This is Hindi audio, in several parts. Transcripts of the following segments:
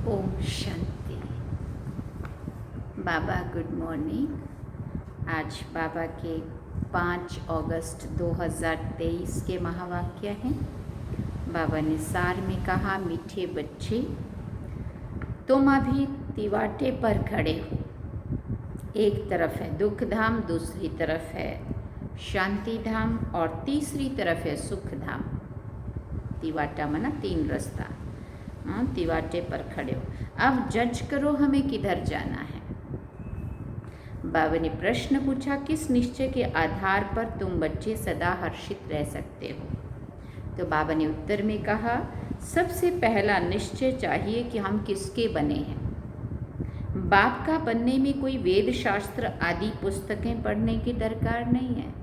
ओम शांति। बाबा गुड मॉर्निंग। आज बाबा के 5 अगस्त 2023 के महावाक्य हैं। बाबा ने सार में कहा, मीठे बच्चे, तुम अभी तिवाटे पर खड़े हो। एक तरफ है दुख धाम, दूसरी तरफ है शांति धाम और तीसरी तरफ है सुख धाम। तिवाटा माना 3 रास्ता। तिवाटे पर खड़े हो। अब जज करो हमें किधर जाना है। बाबा ने प्रश्न पूछा, किस निश्चय के आधार पर तुम बच्चे सदा हर्षित रह सकते हो। तो बाबा ने उत्तर में कहा, सबसे पहला निश्चय चाहिए कि हम किसके बने हैं। बाप का बनने में कोई वेद शास्त्र आदि पुस्तकें पढ़ने की दरकार नहीं है।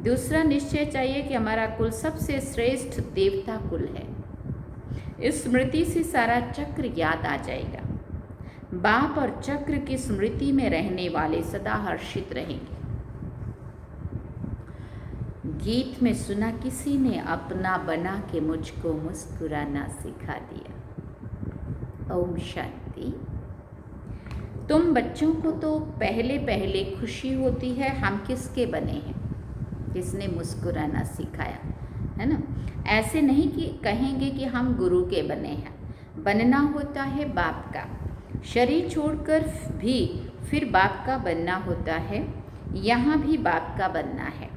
दूसरा निश्चय चाहिए कि हमारा कुल सबसे श्रेष्ठ देवता कुल है। इस स्मृति से सारा चक्र याद आ जाएगा। बाप और चक्र की स्मृति में रहने वाले सदा हर्षित रहेंगे। गीत में सुना, किसी ने अपना बना के मुझको मुस्कुराना सिखा दिया। ओम शांति। तुम बच्चों को तो पहले पहले खुशी होती है हम किसके बने हैं, किसने मुस्कुराना सिखाया, है ना। ऐसे नहीं कि कहेंगे कि हम गुरु के बने हैं। बनना होता है बाप का। शरीर छोड़कर भी फिर बाप का बनना होता है। यहाँ भी बाप का बनना है।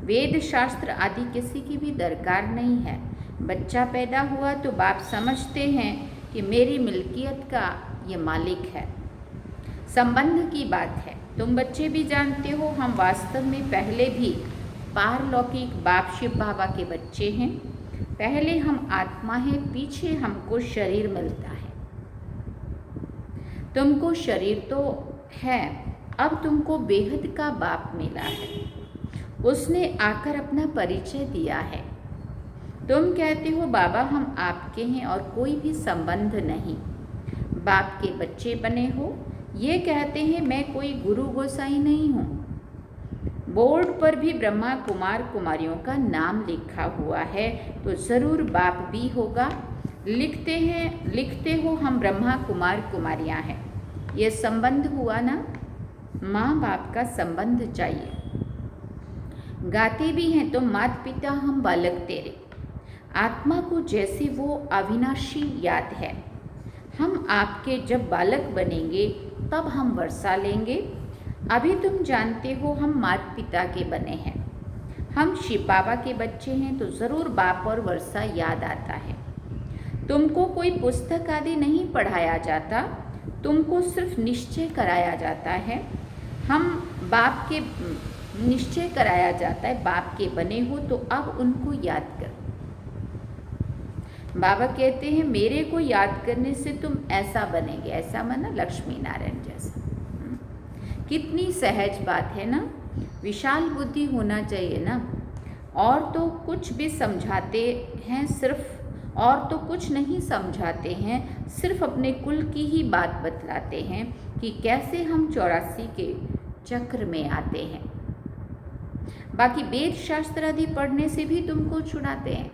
वेद शास्त्र आदि किसी की भी दरकार नहीं है। बच्चा पैदा हुआ तो बाप समझते हैं कि मेरी मिल्कियत का ये मालिक है। संबंध की बात है। तुम बच्चे भी जानते हो, हम वास्तव में पहले भी पारलौकिक बाप शिव बाबा के बच्चे हैं। पहले हम आत्मा हैं, पीछे हमको शरीर मिलता है। तुमको शरीर तो है, अब तुमको बेहद का बाप मिला है। उसने आकर अपना परिचय दिया है। तुम कहते हो बाबा हम आपके हैं और कोई भी संबंध नहीं। बाप के बच्चे बने हो। ये कहते हैं मैं कोई गुरु गोसाई नहीं हूँ। बोर्ड पर भी ब्रह्मा कुमार कुमारियों का नाम लिखा हुआ है तो ज़रूर बाप भी होगा। लिखते हो हम ब्रह्मा कुमार कुमारियाँ हैं। ये संबंध हुआ ना, माँ बाप का संबंध चाहिए। गाते भी हैं तो माता पिता हम बालक तेरे। आत्मा को जैसे वो अविनाशी याद है। हम आपके जब बालक बनेंगे तब हम वर्षा लेंगे। अभी तुम जानते हो हम माता पिता के बने हैं। हम शिव बाबा के बच्चे हैं तो ज़रूर बाप और वर्षा याद आता है। तुमको कोई पुस्तक आदि नहीं पढ़ाया जाता, तुमको सिर्फ निश्चय कराया जाता है। हम बाप के निश्चय कराया जाता है, बाप के बने हो तो अब उनको याद करो। बाबा कहते हैं मेरे को याद करने से तुम ऐसा बनेंगे। ऐसा माना लक्ष्मी नारायण जैसा। कितनी सहज बात है ना। विशाल बुद्धि होना चाहिए ना। और तो कुछ भी समझाते हैं सिर्फ, और तो कुछ नहीं समझाते हैं, सिर्फ अपने कुल की ही बात बतलाते हैं कि कैसे हम 84 के चक्र में आते हैं। बाकी वेद शास्त्र आदि पढ़ने से भी तुमको छुड़ाते हैं।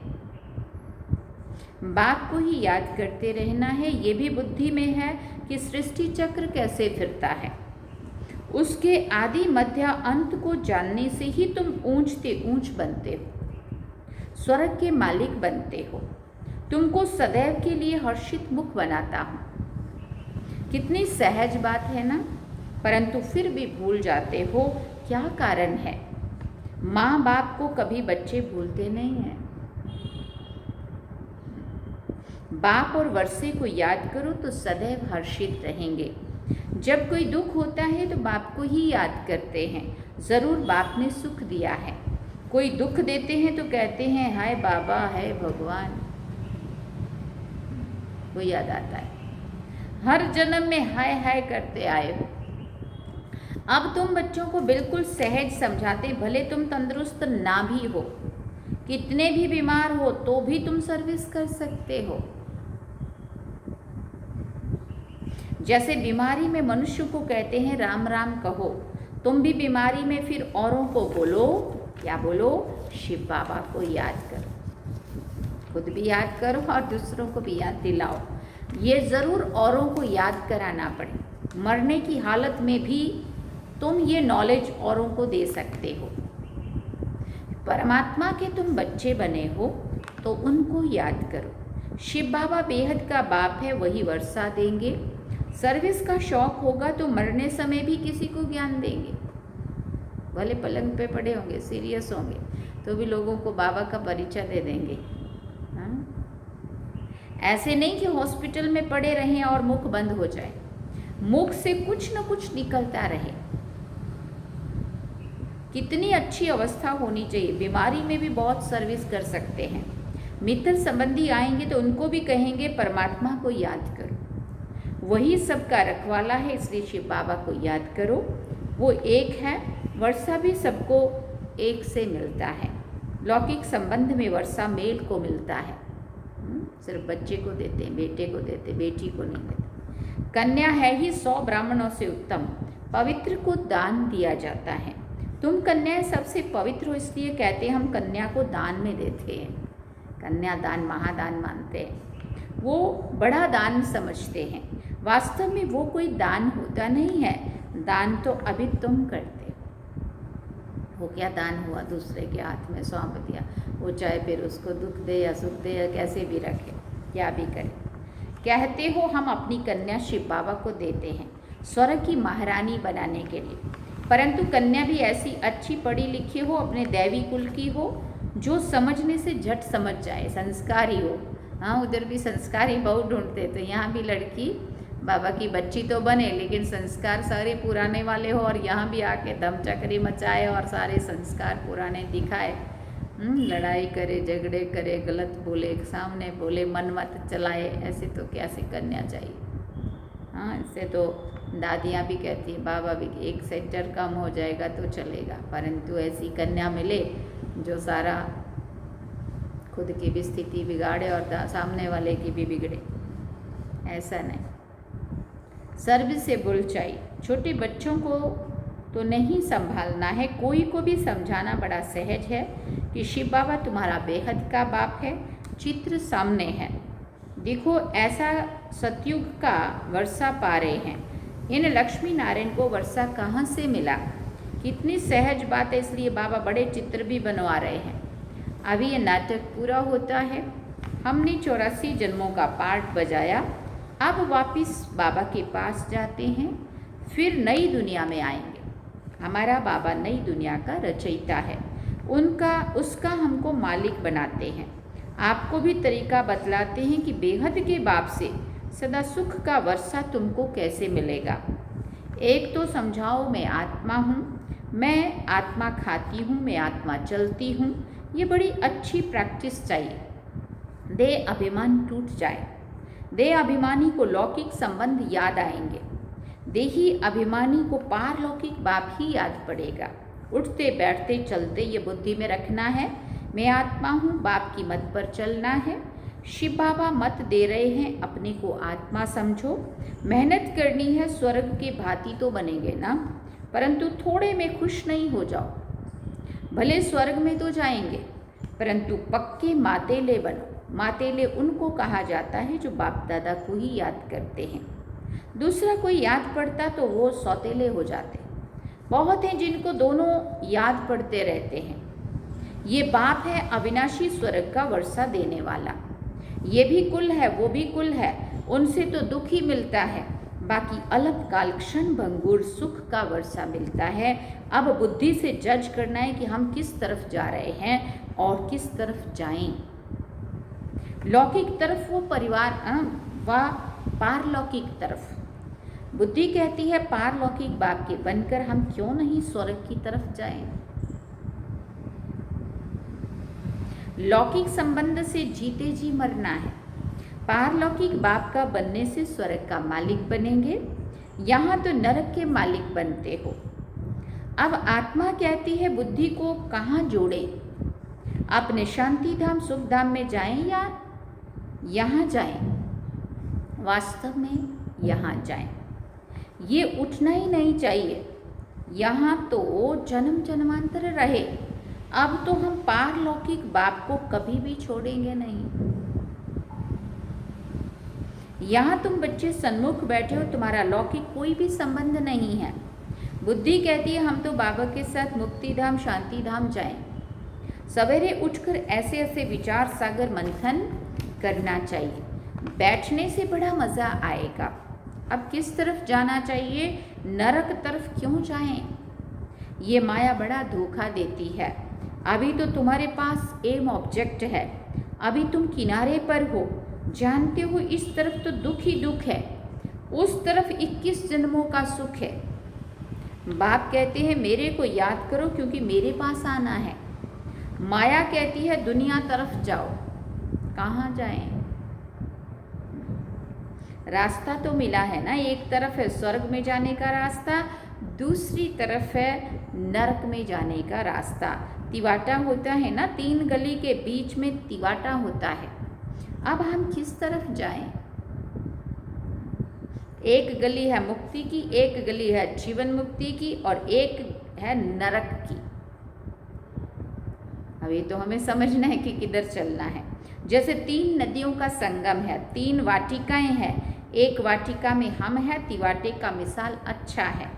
बाप को ही याद करते रहना है। ये भी बुद्धि में है कि सृष्टि चक्र कैसे फिरता है। उसके आदि मध्य अंत को जानने से ही तुम ऊंचते ऊंच बनते हो, स्वर्ग के मालिक बनते हो। तुमको सदैव के लिए हर्षित मुख बनाता हूँ। कितनी सहज बात है ना। परंतु फिर भी भूल जाते हो। क्या कारण है। माँ बाप को कभी बच्चे भूलते नहीं हैं। बाप और वर्षे को याद करो तो सदैव हर्षित रहेंगे। जब कोई दुख होता है तो बाप को ही याद करते हैं। ज़रूर बाप ने सुख दिया है। कोई दुख देते हैं तो कहते हैं हाय बाबा, है भगवान, वो याद आता है। हर जन्म में हाय हाय करते आए हो। अब तुम बच्चों को बिल्कुल सहज समझाते, भले तुम तंदुरुस्त ना भी हो, कितने भी बीमार हो तो भी तुम सर्विस कर सकते हो। जैसे बीमारी में मनुष्य को कहते हैं राम राम कहो, तुम भी बीमारी में फिर औरों को बोलो, क्या बोलो, शिव बाबा को याद करो। खुद भी याद करो और दूसरों को भी याद दिलाओ। ये ज़रूर औरों को याद कराना पड़े। मरने की हालत में भी तुम ये नॉलेज औरों को दे सकते हो। परमात्मा के तुम बच्चे बने हो तो उनको याद करो। शिव बाबा बेहद का बाप है, वही वर्षा देंगे। सर्विस का शौक होगा तो मरने समय भी किसी को ज्ञान देंगे। भले पलंग पे पड़े होंगे, सीरियस होंगे, तो भी लोगों को बाबा का परिचय दे देंगे। हाँ? ऐसे नहीं कि हॉस्पिटल में पड़े रहें और मुख बंद हो जाए, मुख से कुछ न कुछ निकलता रहे। कितनी अच्छी अवस्था होनी चाहिए। बीमारी में भी बहुत सर्विस कर सकते हैं। मित्र संबंधी आएंगे तो उनको भी कहेंगे परमात्मा को याद करो, वही सबका रखवाला है, इसलिए शिव बाबा को याद करो। वो एक है, वर्षा भी सबको एक से मिलता है। लौकिक संबंध में वर्षा मेल को मिलता है। सिर्फ बच्चे को देते हैं, बेटे को देते, बेटी को नहीं देते। कन्या है ही 100 ब्राह्मणों से उत्तम, पवित्र को दान दिया जाता है। तुम कन्याएं सबसे पवित्र हो, इसलिए कहते हैं हम कन्या को दान में देते हैं। कन्यादान महादान मानते हैं, वो बड़ा दान समझते हैं। वास्तव में वो कोई दान होता नहीं है। दान तो अभी तुम करते हो। वो क्या दान हुआ, दूसरे के हाथ में सौंप दिया, वो चाहे फिर उसको दुख दे या सुख दे या कैसे भी रखे, क्या भी करे। कहते हो हम अपनी कन्या शिव बाबा को देते हैं स्वर्ग की महारानी बनाने के लिए, परंतु कन्या भी ऐसी अच्छी पढ़ी लिखी हो, अपने दैवी कुल की हो, जो समझने से झट समझ जाए, संस्कारी हो। हाँ, उधर भी संस्कारी बहू ढूंढते, तो यहाँ भी लड़की बाबा की बच्ची तो बने लेकिन संस्कार सारे पुराने वाले हो, और यहाँ भी आके दम चक्री मचाए और सारे संस्कार पुराने दिखाए। लड़ाई करे, झगड़े करे, गलत बोले, सामने बोले, मन मत चलाए, ऐसे तो कैसे कन्या चाहिए। हाँ, इससे तो दादियाँ भी कहती हैं, बाबा भी, एक सेंटर कम हो जाएगा तो चलेगा, परंतु ऐसी कन्या मिले जो सारा खुद की भी स्थिति बिगाड़े और सामने वाले की भी बिगड़े, ऐसा नहीं। सर्व से बुल चाहिए। छोटे बच्चों को तो नहीं संभालना है, कोई को भी समझाना बड़ा सहज है कि शिव बाबा तुम्हारा बेहद का बाप है। चित्र सामने है, देखो ऐसा सतयुग का वर्षा पा रहे हैं। इन लक्ष्मी नारायण को वर्षा कहाँ से मिला, कितनी सहज बात है, इसलिए बाबा बड़े चित्र भी बनवा रहे हैं। अभी ये नाटक पूरा होता है। हमने 84 जन्मों का पार्ट बजाया, अब वापिस बाबा के पास जाते हैं, फिर नई दुनिया में आएंगे। हमारा बाबा नई दुनिया का रचयिता है, उसका हमको मालिक बनाते हैं। आपको भी तरीका बतलाते हैं कि बेहद के बाप से सदा सुख का वर्षा तुमको कैसे मिलेगा। एक तो समझाओ, मैं आत्मा हूँ, मैं आत्मा खाती हूँ, मैं आत्मा चलती हूँ। ये बड़ी अच्छी प्रैक्टिस चाहिए। देह अभिमान टूट जाए, देह अभिमानी को लौकिक संबंध याद आएंगे, देही अभिमानी को पारलौकिक बाप ही याद पड़ेगा। उठते बैठते चलते ये बुद्धि में रखना है, मैं आत्मा हूँ, बाप की मत पर चलना है। शिव बाबा मत दे रहे हैं, अपने को आत्मा समझो, मेहनत करनी है, स्वर्ग के भांति तो बनेंगे ना, परंतु थोड़े में खुश नहीं हो जाओ। भले स्वर्ग में तो जाएंगे, परंतु पक्के मातेले बनो। मातेले उनको कहा जाता है जो बाप दादा को ही याद करते हैं। दूसरा कोई याद पड़ता तो वो सौतेले हो जाते। बहुत हैं जिनको दोनों याद पड़ते रहते हैं। ये बाप है अविनाशी स्वर्ग का वर्षा देने वाला। ये भी कुल है, वो भी कुल है, उनसे तो दुख ही मिलता है, बाकी अलग काल क्षण भंगुर सुख का वर्षा मिलता है। अब बुद्धि से जज करना है कि हम किस तरफ जा रहे हैं और किस तरफ जाएं। लौकिक तरफ वो परिवार व पारलौकिक तरफ। बुद्धि कहती है पारलौकिक बाप के बनकर हम क्यों नहीं स्वर्ग की तरफ जाएं। लौकिक संबंध से जीते जी मरना है। पारलौकिक बाप का बनने से स्वर्ग का मालिक बनेंगे, यहाँ तो नरक के मालिक बनते हो। अब आत्मा कहती है बुद्धि को कहाँ जोड़ें, अपने शांति धाम सुख धाम में जाएं या यहाँ जाएं। वास्तव में यहाँ जाएं। ये उठना ही नहीं चाहिए, यहाँ तो जन्म जन्मांतर रहे। अब तो हम पारलौकिक बाप को कभी भी छोड़ेंगे नहीं। यहाँ तुम बच्चे सन्मुख बैठे हो, तुम्हारा लौकिक कोई भी संबंध नहीं है। बुद्धि कहती है हम तो बाबा के साथ मुक्ति धाम शांति धाम जाएं। सवेरे उठकर ऐसे ऐसे विचार सागर मंथन करना चाहिए, बैठने से बड़ा मज़ा आएगा। अब किस तरफ जाना चाहिए? नरक तरफ क्यों जाएं? ये माया बड़ा धोखा देती है। अभी तो तुम्हारे पास एम ऑब्जेक्ट है, अभी तुम किनारे पर हो, जानते हो इस तरफ तो दुख ही दुख है, उस तरफ 21 जन्मों का सुख है। बाप कहते हैं मेरे को याद करो क्योंकि मेरे पास आना है। माया कहती है दुनिया तरफ जाओ, कहाँ जाएं? रास्ता तो मिला है ना, एक तरफ है स्वर्ग में जाने का रास्ता, दूसरी तरफ है नरक में जाने का रास्ता। तिवाटा होता है ना, 3 गली के बीच में तिवाटा होता है। अब हम किस तरफ जाएं? एक गली है मुक्ति की, एक गली है जीवन मुक्ति की और एक है नरक की। अभी तो हमें समझना है कि किधर चलना है। जैसे 3 नदियों का संगम है, 3 वाटिकाएं हैं, एक वाटिका में हम हैं, तिवाटे का मिसाल अच्छा है।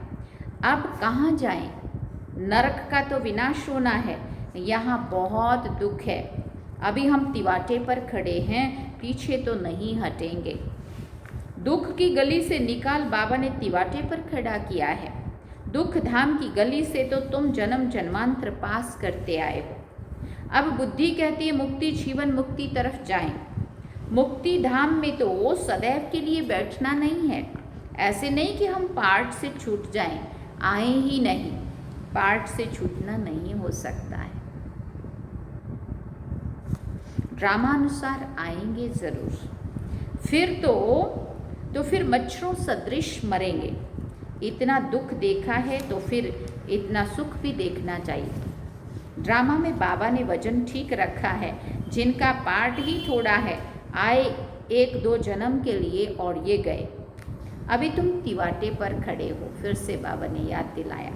अब कहाँ जाएं? नरक का तो विनाश होना है, यहाँ बहुत दुख है। अभी हम तिवाटे पर खड़े हैं, पीछे तो नहीं हटेंगे। दुख की गली से निकाल बाबा ने तिवाटे पर खड़ा किया है। दुख धाम की गली से तो तुम जन्म जन्मांतर पास करते आए हो। अब बुद्धि कहती है मुक्ति जीवन मुक्ति तरफ जाएं। मुक्ति धाम में तो सदैव के लिए बैठना नहीं है। ऐसे नहीं कि हम पार्ट से छूट जाएं, आए ही नहीं। पार्ट से छूटना नहीं हो सकता है, ड्रामानुसार आएंगे जरूर। फिर तो फिर मच्छरों सदृश मरेंगे। इतना दुख देखा है तो फिर इतना सुख भी देखना चाहिए। ड्रामा में बाबा ने वजन ठीक रखा है। जिनका पार्ट ही थोड़ा है, आए 1-2 जन्म के लिए और ये गए। अभी तुम तिवाटे पर खड़े हो, फिर से बाबा ने याद दिलाया।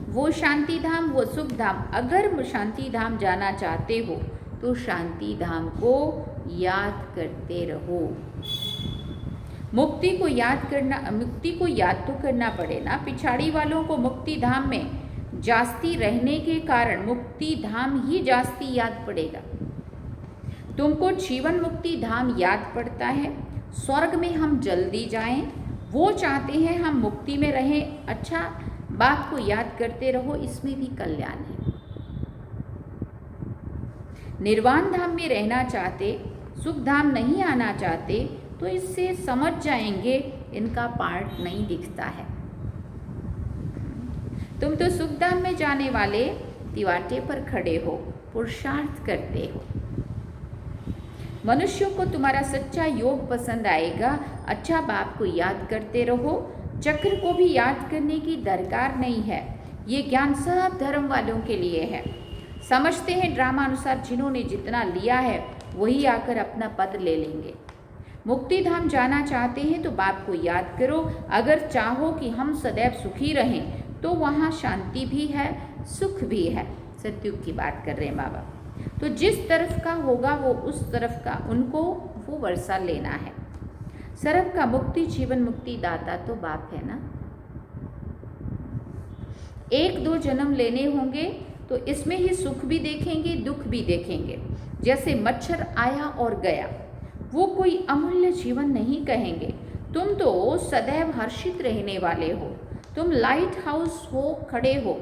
वो शांति धाम, वो सुख धाम। अगर शांति धाम जाना चाहते हो तो शांति धाम को याद करते रहो। मुक्ति को याद तो करना पड़े ना। पिछाड़ी वालों को मुक्ति धाम में जास्ती रहने के कारण मुक्ति धाम ही जास्ती याद पड़ेगा। तुमको जीवन मुक्ति धाम याद पड़ता है। स्वर्ग में हम जल्दी जाएं, वो चाहते हैं हम मुक्ति में रहें। अच्छा, बाप को याद करते रहो, इसमें भी कल्याण है। निर्वाण धाम में रहना चाहते, सुख धाम नहीं आना चाहते, तो इससे समझ जाएंगे इनका पार्ट नहीं दिखता है। तुम तो सुख धाम में जाने वाले तिवाटे पर खड़े हो, पुरुषार्थ करते हो। मनुष्यों को तुम्हारा सच्चा योग पसंद आएगा। अच्छा, बाप को याद करते रहो। चक्र को भी याद करने की दरकार नहीं है। ये ज्ञान सब धर्म वालों के लिए है। समझते हैं ड्रामा अनुसार जिन्होंने जितना लिया है वही आकर अपना पद ले लेंगे। मुक्ति धाम जाना चाहते हैं तो बाप को याद करो। अगर चाहो कि हम सदैव सुखी रहें तो वहाँ शांति भी है, सुख भी है। सत्युग की बात कर रहे हैं बाबा। तो जिस तरफ का होगा वो उस तरफ का उनको वो वर्षा लेना है। सर्व का मुक्ति जीवन मुक्ति दाता तो बाप है ना। 1-2 जन्म लेने होंगे तो इसमें ही सुख भी देखेंगे, दुख भी देखेंगे। जैसे मच्छर आया और गया, वो कोई अमूल्य जीवन नहीं कहेंगे। तुम तो सदैव हर्षित रहने वाले हो। तुम लाइट हाउस हो, खड़े हो,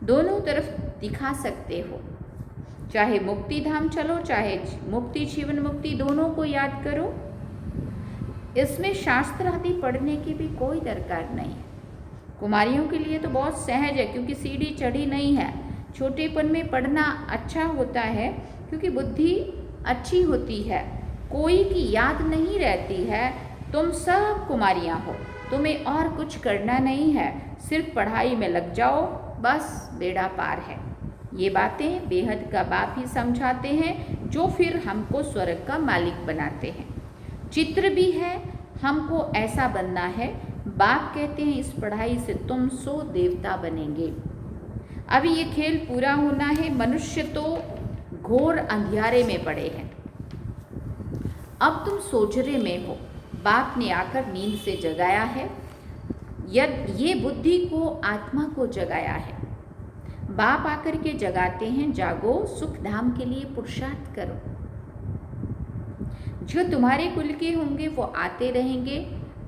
दोनों तरफ दिखा सकते हो। चाहे मुक्ति धाम चलो, चाहे मुक्ति जीवन मुक्ति, दोनों को याद करो। इसमें शास्त्र आदि पढ़ने की भी कोई दरकार नहीं है। कुमारियों के लिए तो बहुत सहज है क्योंकि सीढ़ी चढ़ी नहीं है। छोटेपन में पढ़ना अच्छा होता है क्योंकि बुद्धि अच्छी होती है, कोई की याद नहीं रहती है। तुम सब कुमारियाँ हो, तुम्हें और कुछ करना नहीं है, सिर्फ पढ़ाई में लग जाओ, बस बेड़ा पार है। ये बातें बेहद का बाप ही समझाते हैं, जो फिर हमको स्वर्ग का मालिक बनाते हैं। चित्र भी है, हमको ऐसा बनना है। बाप कहते हैं इस पढ़ाई से तुम 100 देवता बनेंगे। अभी ये खेल पूरा होना है। मनुष्य तो घोर अंधियारे में पड़े हैं। अब तुम सोजरे में हो, बाप ने आकर नींद से जगाया है, ये बुद्धि को, आत्मा को जगाया है। बाप आकर के जगाते हैं, जागो, सुख धाम के लिए पुरुषार्थ करो। जो तुम्हारे कुल के होंगे वो आते रहेंगे,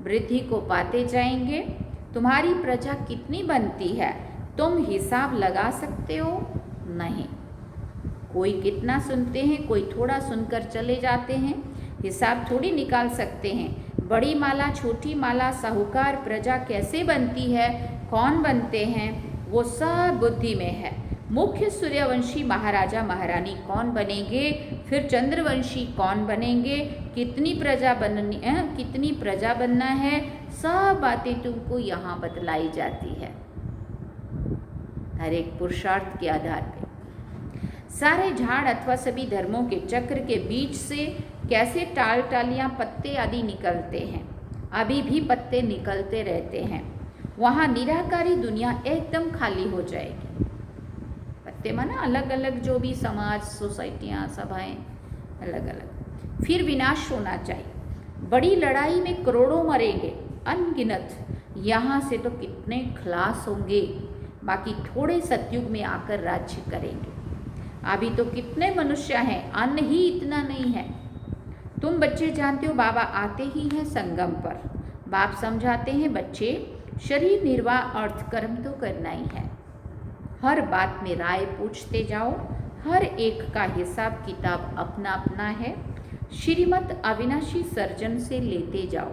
वृद्धि को पाते जाएंगे। तुम्हारी प्रजा कितनी बनती है तुम हिसाब लगा सकते हो? नहीं। कोई कितना सुनते हैं, कोई थोड़ा सुनकर चले जाते हैं, हिसाब थोड़ी निकाल सकते हैं। बड़ी माला, छोटी माला, साहूकार प्रजा कैसे बनती है, कौन बनते हैं, वो सब बुद्धि में है। मुख्य सूर्यवंशी महाराजा महारानी कौन बनेंगे, फिर चंद्रवंशी कौन बनेंगे, कितनी प्रजा बनना है, सब बातें तुमको यहाँ बतलाई जाती है हर एक पुरुषार्थ के आधार पे। सारे झाड़ अथवा सभी धर्मों के चक्र के बीच से कैसे टाल टालियाँ, पत्ते आदि निकलते हैं, अभी भी पत्ते निकलते रहते हैं। वहाँ निराकारी दुनिया एकदम खाली हो जाएगी। पत्ते माना अलग अलग जो भी समाज, सोसाइटियाँ, सभाएं अलग अलग। फिर विनाश होना चाहिए। बड़ी लड़ाई में करोड़ों मरेंगे, अनगिनत। यहाँ से तो कितने खलास होंगे, बाकी थोड़े सतयुग में आकर राज्य करेंगे। अभी तो कितने मनुष्य हैं, अन्न ही इतना नहीं है। तुम बच्चे जानते हो बाबा आते ही हैं संगम पर। बाप समझाते हैं, बच्चे शरीर निर्वाह अर्थ कर्म तो करना ही है। हर बात में राय पूछते जाओ, हर एक का हिसाब किताब अपना अपना है। श्रीमत अविनाशी सर्जन से लेते जाओ।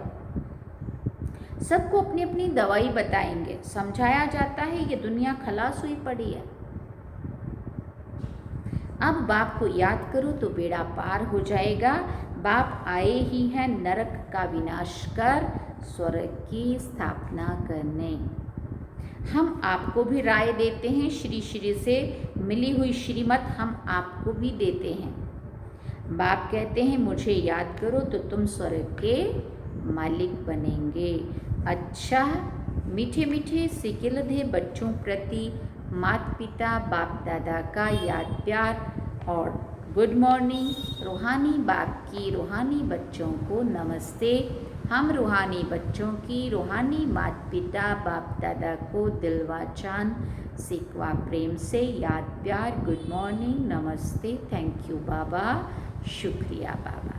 सबको अपनी अपनी दवाई बताएंगे। समझाया जाता है ये दुनिया खलास हुई पड़ी है। अब बाप को याद करो तो बेड़ा पार हो जाएगा। बाप आए ही हैं नरक का विनाश कर स्वर्ग की स्थापना करने। हम आपको भी राय देते हैं, श्री श्री से मिली हुई श्रीमत हम आपको भी देते हैं। बाप कहते हैं मुझे याद करो तो तुम स्वर्ग के मालिक बनेंगे। अच्छा, मीठे मीठे सिकिलधे बच्चों प्रति माता पिता बाप दादा का याद प्यार और गुड मॉर्निंग। रूहानी बाप की रूहानी बच्चों को नमस्ते। हम रूहानी बच्चों की रूहानी माता पिता बाप दादा को दिलवा चांद सिकवा प्रेम से याद प्यार, गुड मॉर्निंग, नमस्ते, थैंक यू बाबा, शुक्रिया बाबा।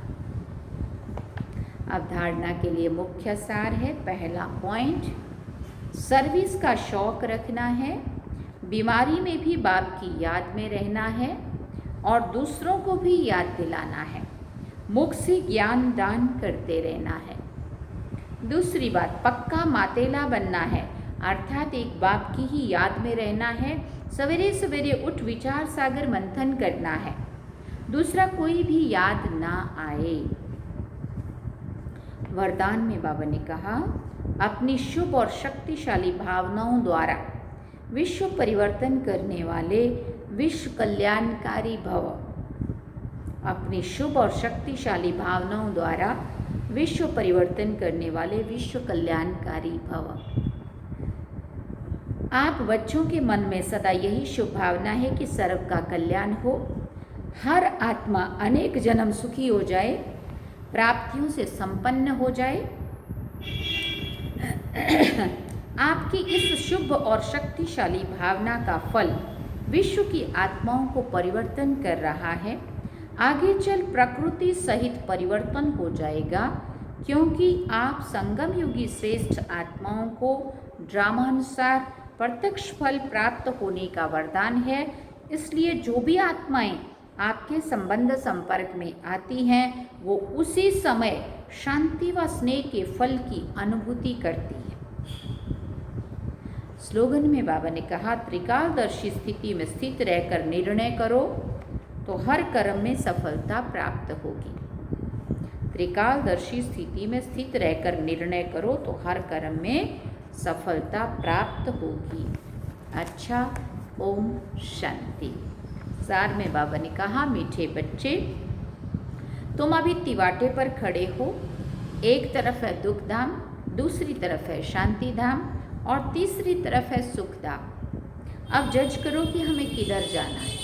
अवधारणा के लिए मुख्य सार है। पहला पॉइंट, सर्विस का शौक रखना है, बीमारी में भी बाप की याद में रहना है और दूसरों को भी याद दिलाना है। मुख से ज्ञान दान करते रहना है। दूसरी बात, पक्का मातेला बनना है, अर्थात एक बाप की ही याद में रहना है। सवेरे सवेरे उठ विचार सागर मंथन करना है, दूसरा कोई भी याद ना आए। वरदान में बाबा ने कहा, अपनी शुभ और शक्तिशाली भावनाओं द्वारा विश्व परिवर्तन करने वाले विश्व कल्याणकारी भव। अपनी शुभ और शक्तिशाली भावनाओं द्वारा विश्व परिवर्तन करने वाले विश्व कल्याणकारी भव। आप बच्चों के मन में सदा यही शुभ भावना है कि सर्व का कल्याण हो, हर आत्मा अनेक जन्म सुखी हो जाए, प्राप्तियों से संपन्न हो जाए। आपकी इस शुभ और शक्तिशाली भावना का फल विश्व की आत्माओं को परिवर्तन कर रहा है। आगे चल प्रकृति सहित परिवर्तन हो जाएगा, क्योंकि आप संगम युगी श्रेष्ठ आत्माओं को ड्रामानुसार प्रत्यक्ष फल प्राप्त होने का वरदान है। इसलिए जो भी आत्माएं आपके संबंध संपर्क में आती हैं, वो उसी समय शांति व स्नेह के फल की अनुभूति करती है। स्लोगन में बाबा ने कहा, त्रिकालदर्शी स्थिति में स्थित रहकर निर्णय करो तो हर कर्म में सफलता प्राप्त होगी। त्रिकालदर्शी स्थिति में स्थित रहकर निर्णय करो तो हर कर्म में सफलता प्राप्त होगी। अच्छा, ओम शांति। सार में बाबा ने कहा, मीठे बच्चे, तुम अभी तिवाटे पर खड़े हो। एक तरफ है दुख धाम, दूसरी तरफ है शांति धाम और तीसरी तरफ है सुख धाम। अब जज करो कि हमें किधर जाना है।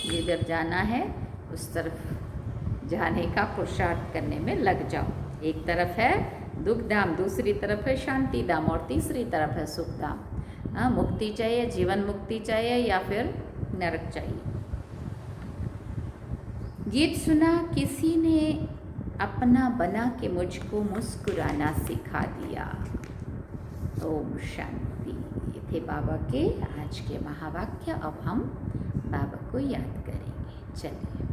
जिधर जाना है उस तरफ जाने का पुरुषार्थ करने में लग जाओ। एक तरफ है दुख धाम, दूसरी तरफ है शांति धाम और तीसरी तरफ है सुख धाम। हाँ, मुक्ति चाहिए, जीवन मुक्ति चाहिए या फिर नरक चाहिए। गीत सुना किसी ने अपना बना के मुझको मुस्कुराना सिखा दिया। ओम शांति। ये थे बाबा के आज के महावाक्य। अब हम बाबा को याद करेंगे। चलिए।